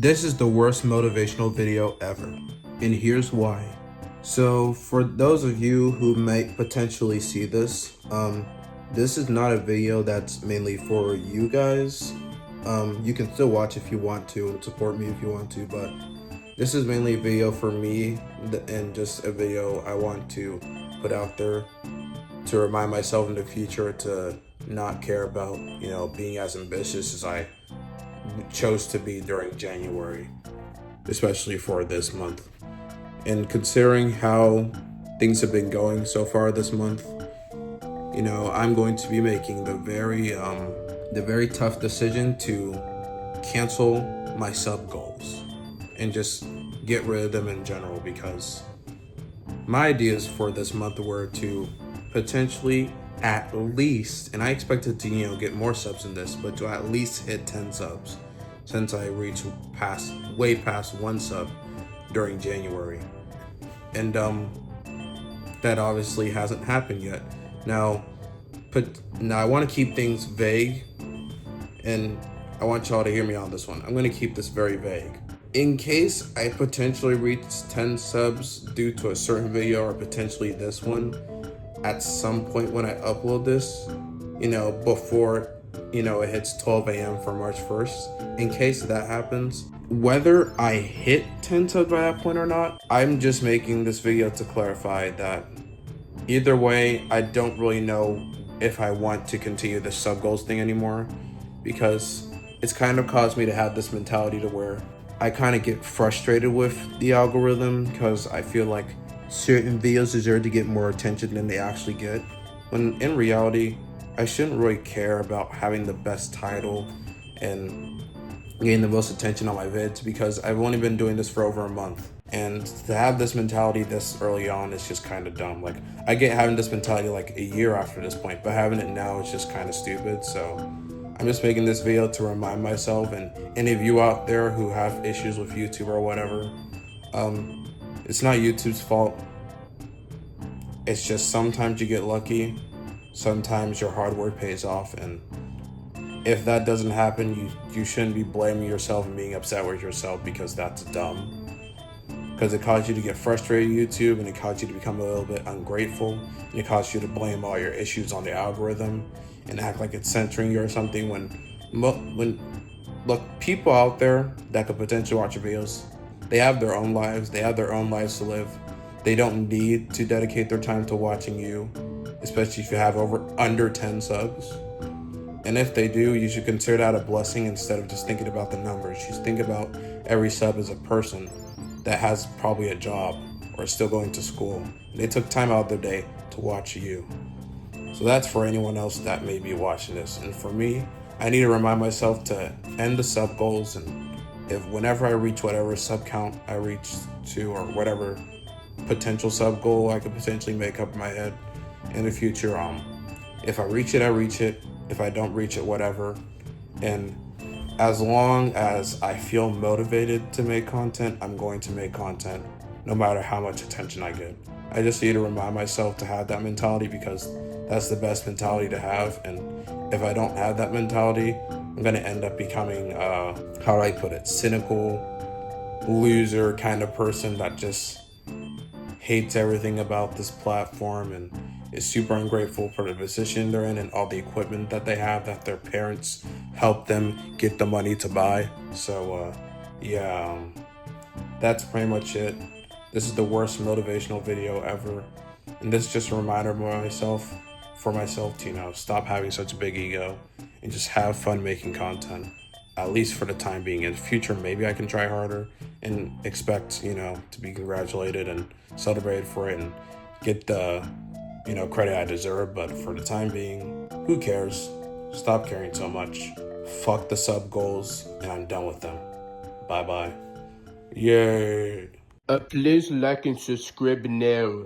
This is the worst motivational video ever, and here's why. So, for those of you who might potentially see this, this is not a video that's mainly for you guys. You can still watch if you want to and support me if you want to, but this is mainly a video for me and just a video I want to put out there to remind myself in the future to not care about, being as ambitious as I chose to be during January, especially for this month. And considering how things have been going so far this month, I'm going to be making the very tough decision to cancel my sub goals and just get rid of them in general, because my ideas for this month were to potentially at least, and I expected to, get more subs than this, but to at least hit 10 subs since I reached way past 1 sub during January. And that obviously hasn't happened yet. Now I want to keep things vague, and I want y'all to hear me on this one. I'm going to keep this very vague. In case I potentially reach 10 subs due to a certain video, or potentially this one, at some point when I upload this, before, it hits 12 a.m. for March 1st, in case that happens, whether I hit 10 subs by that point or not, I'm just making this video to clarify that either way, I don't really know if I want to continue the sub goals thing anymore, because it's kind of caused me to have this mentality to where I kind of get frustrated with the algorithm, because I feel like certain videos deserve to get more attention than they actually get, when in reality, I shouldn't really care about having the best title and getting the most attention on my vids, because I've only been doing this for over a month. And to have this mentality this early on is just kind of dumb. Like, I get having this mentality like a year after this point, but having it now is just kind of stupid. So I'm just making this video to remind myself, and any of you out there who have issues with YouTube or whatever, it's not YouTube's fault. It's just sometimes you get lucky, sometimes your hard work pays off, and if that doesn't happen, you shouldn't be blaming yourself and being upset with yourself, because that's dumb. Because it caused you to get frustrated with YouTube, and it caused you to become a little bit ungrateful, and it caused you to blame all your issues on the algorithm and act like it's censoring you or something, when look, people out there that could potentially watch your videos, they have their own lives, to live. They don't need to dedicate their time to watching you, especially if you have under 10 subs. And if they do, you should consider that a blessing instead of just thinking about the numbers. You should think about every sub as a person that has probably a job or is still going to school, and they took time out of their day to watch you. So that's for anyone else that may be watching this. And for me, I need to remind myself to end the sub goals, and whenever I reach whatever sub count I reach to, or whatever potential sub goal I could potentially make up in my head in the future, if I reach it, I reach it. If I don't reach it, whatever. And as long as I feel motivated to make content, I'm going to make content, no matter how much attention I get. I just need to remind myself to have that mentality, because that's the best mentality to have. And if I don't have that mentality, I'm going to end up becoming, cynical, loser kind of person that just hates everything about this platform and is super ungrateful for the position they're in and all the equipment that they have that their parents helped them get the money to buy. So that's pretty much it. This is the worst motivational video ever, and this is just a reminder for myself to stop having such a big ego and just have fun making content, at least for the time being. In the future, maybe I can try harder and expect to be congratulated and celebrated for it and get the credit I deserve. But for the time being, who cares? Stop caring so much. Fuck the sub goals, and I'm done with them. Bye bye. Yay. Please like and subscribe now.